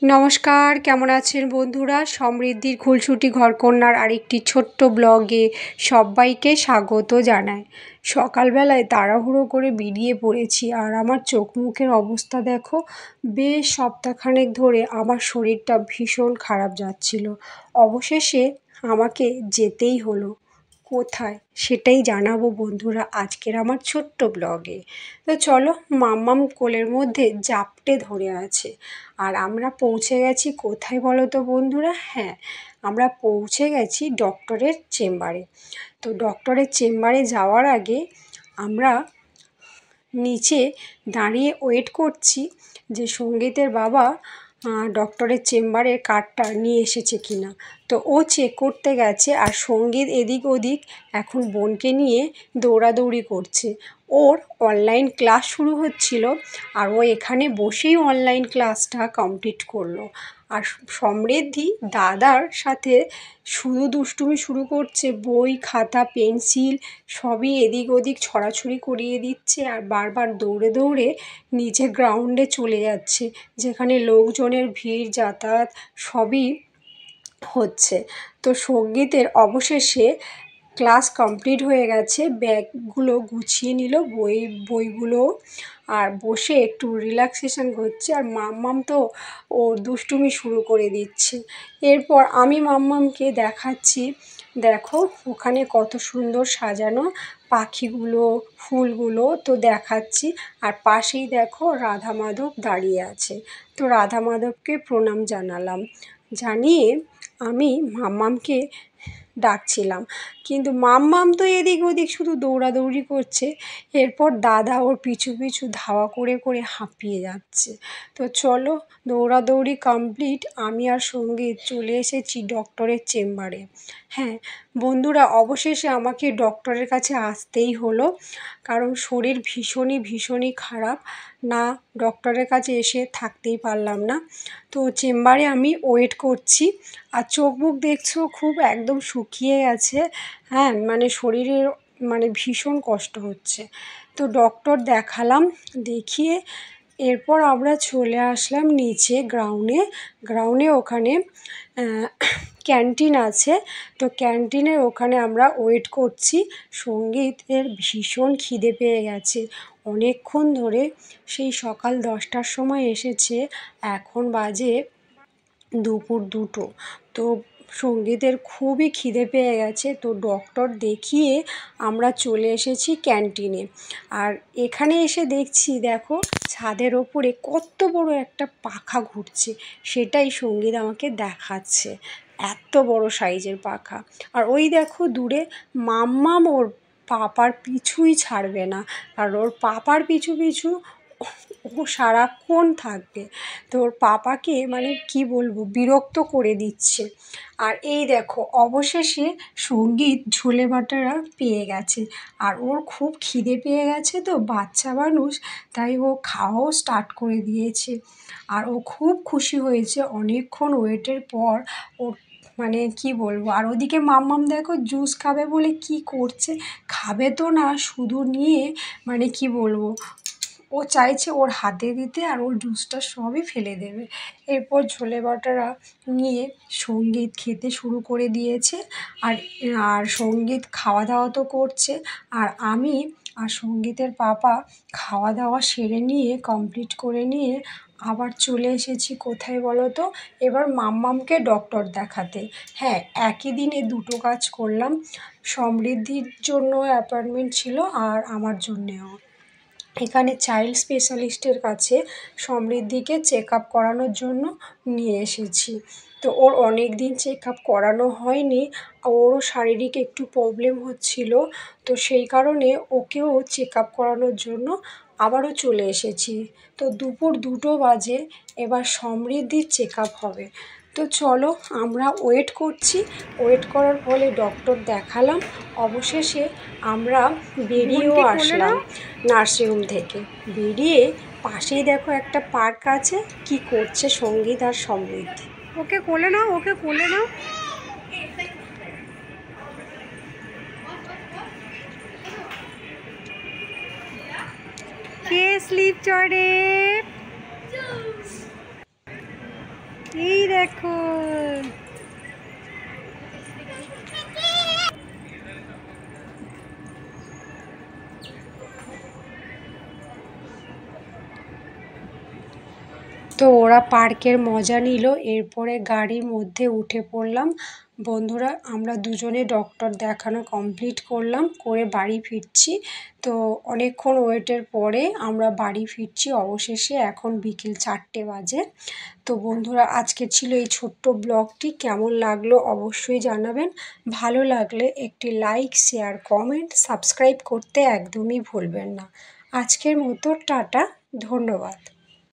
নমস্কার, কেমন আছেন বন্ধুরা? সমৃদ্ধির খুলসুটি ঘরকন্যার আরেকটি ছোট্ট ব্লগে সবাইকে স্বাগত জানাই। সকালবেলায় তাড়াহুড়ো করে বেরিয়ে পড়েছি, আর আমার চোখ মুখের অবস্থা দেখো। বেশ সপ্তাহখানেক ধরে আমার শরীরটা ভীষণ খারাপ যাচ্ছিল। অবশেষে আমাকে যেতেই হলো। কোথায় সেটাই জানাবো বন্ধুরা আজকের আমার ছোট্ট ব্লগে। তো চলো, মাম্মাম কোলের মধ্যে জাপটে ধরে আছে। আর আমরা পৌঁছে গেছি কোথায় বলো তো বন্ধুরা? হ্যাঁ, আমরা পৌঁছে গেছি ডক্টরের চেম্বারে। তো ডক্টরের চেম্বারে যাওয়ার আগে আমরা নিচে দাঁড়িয়ে ওয়েট করছি যে সঙ্গীতের বাবা ডক্টরের চেম্বারের কার্ডটা নিয়ে এসেছে কিনা। তো ও চেক করতে গেছে, আর সঙ্গীত এদিক ওদিক এখন বোনকে নিয়ে দৌড়াদৌড়ি করছে। ওর অনলাইন ক্লাস শুরু হচ্ছিল, আর ও এখানে বসেই অনলাইন ক্লাসটা কমপ্লিট করলো। আর সমৃদ্ধি দাদার সাথে শুধু দুষ্টুমি শুরু করছে, বই খাতা পেন্সিল সবই এদিক ওদিক ছড়াছড়ি করিয়ে দিচ্ছে, আর বারবার দৌড়ে দৌড়ে নিচে গ্রাউন্ডে চলে যাচ্ছে, যেখানে লোকজনের ভিড় যাতায়াত সবই হচ্ছে। তো সঙ্গীতের অবশেষে ক্লাস কমপ্লিট হয়ে গেছে, ব্যাগগুলো গুছিয়ে নিল, বইগুলো, আর বসে একটু রিল্যাক্সেশন করছে। আর মাম্মাম তো ও দুষ্টুমি শুরু করে দিচ্ছে। এরপর আমি মাম্মামকে দেখাচ্ছি, দেখো ওখানে কত সুন্দর সাজানো পাখিগুলো ফুলগুলো তো দেখাচ্ছি। আর পাশেই দেখো রাধা মাধব দাঁড়িয়ে আছে। তো রাধা মাধবকে প্রণাম জানালাম, জানিয়ে আমি মাম্মামকে ডাকছিলাম, কিন্তু মাম্মাম তো এদিক ওদিক শুধু দৌড়াদৌড়ি করছে। এরপর দাদা ওর পিছু পিছু ধাওয়া করে করে হাঁপিয়ে যাচ্ছে। তো চলো, দৌড়াদৌড়ি কমপ্লিট, আমি আর সঙ্গীত চলে এসেছি ডক্টরের চেম্বারে। হ্যাঁ বন্ধুরা, অবশেষে আমাকে ডক্টরের কাছে আসতেই হলো, কারণ শরীর ভীষণই খারাপ। না ডক্টরের কাছে এসে থাকতেই পারলাম না। তো চেম্বারে আমি ওয়েট করছি, আর চোখ মুখ দেখছো খুব একদম শুকিয়ে গেছে। হ্যাঁ মানে শরীরের ভীষণ কষ্ট হচ্ছে। তো ডক্টর দেখালাম, দেখিয়ে এরপর আমরা চলে আসলাম নিচে গ্রাউন্ডে ওখানে ক্যান্টিন আছে। তো ক্যান্টিনের ওখানে আমরা ওয়েট করছি। সঙ্গীতের ভীষণ খিদে পেয়ে গেছে, অনেকক্ষণ ধরে সেই সকাল 10টার সময় এসেছে, এখন বাজে দুপুর 2টো। তো সঙ্গীতের খুবই খিদে পেয়ে গেছে। তো ডক্টর দেখিয়ে আমরা চলে এসেছি ক্যান্টিনে। আর এখানে এসে দেখছি, দেখো ছাদের ওপরে কত বড় একটা পাখা ঘুরছে, সেটাই সঙ্গীত আমাকে দেখাচ্ছে। এত বড় সাইজের পাখা। আর ওই দেখো দূরে মাম্মাম ওর পাপার পিছুই ছাড়বে না, আর ওর পাপার পিছু পিছু ও সারাক্ষণ থাকবে। তো ওর পাপাকে কি বলবো, বিরক্ত করে দিচ্ছে। আর এই দেখো অবশেষে সঙ্গীত ছোলে বাটারা পেয়ে গেছে, আর ওর খুব খিদে পেয়ে গেছে, তো বাচ্চা মানুষ তাই ও খাওয়াও স্টার্ট করে দিয়েছে। আর ও খুব খুশি হয়েছে অনেকক্ষণ ওয়েটের পর। ওর কি বলবো। আর ওদিকে মাম্মাম দেখো জুস খাবে বলে কি করছে, খাবে তো না, শুধু নিয়ে কি বলবো, ও চাইছে ওর হাতে দিতে, আর ওর জুসটা সবই ফেলে দেবে। এরপর ছোলে বাটারা নিয়ে সঙ্গীত খেতে শুরু করে দিয়েছে। আর সঙ্গীত খাওয়া দাওয়া তো করছে, আর আমি আর সঙ্গীতের পাপা খাওয়া দাওয়া সেরে নিয়ে কমপ্লিট করে নিয়ে আবার চলে এসেছি কোথায় বলো তো? এবার মাম্মামকে ডক্টর দেখাতে। হ্যাঁ, একই দিনে দুটো কাজ করলাম, সমৃদ্ধির জন্য অ্যাপয়েন্টমেন্ট ছিল, আর আমার জন্যেও। এখানে চাইল্ড স্পেশালিস্টের কাছে সমৃদ্ধিকে চেক আপ করানোর জন্য নিয়ে এসেছি। তো ওর অনেক দিন চেক আপ করানো হয়নি, ওরও শারীরিক একটু প্রবলেম হচ্ছিল, তো সেই কারণে ওকেও চেক আপ করানোর জন্য আবারও চলে এসেছি। তো দুপুর 2টো বাজে, এবার সমৃদ্ধির চেক আপ হবে। তো চলো, আমরা ওয়েট করছি। ওয়েট করার ফলে ডক্টর দেখালাম, অবশেষে আমরা বেরিয়েও আসলাম নার্সিংহোম থেকে। বেরিয়ে পাশেই দেখো একটা পার্ক আছে, কি করছে সঙ্গীত আর সমৃদ্ধি। ওকে কোলে নাও, ওকে কোলে নাও। কে স্লিপ চড়ে? দেখুন। তো ওরা পার্কের মজা নিল, এরপরে গাড়ির মধ্যে উঠে পড়লাম। বন্ধুরা আমরা দুজনে ডক্টর দেখানো কমপ্লিট করলাম, করে বাড়ি ফিরছি। তো অনেকক্ষণ ওয়েটের পরে আমরা বাড়ি ফিরছি অবশেষে, এখন বিকেল 4টে বাজে। তো বন্ধুরা আজকে ছিল এই ছোট্ট ব্লগটি, কেমন লাগলো অবশ্যই জানাবেন। ভালো লাগলে একটি লাইক, শেয়ার, কমেন্ট, সাবস্ক্রাইব করতে একদমই ভুলবেন না। আজকের মতো টাটা, ধন্যবাদ।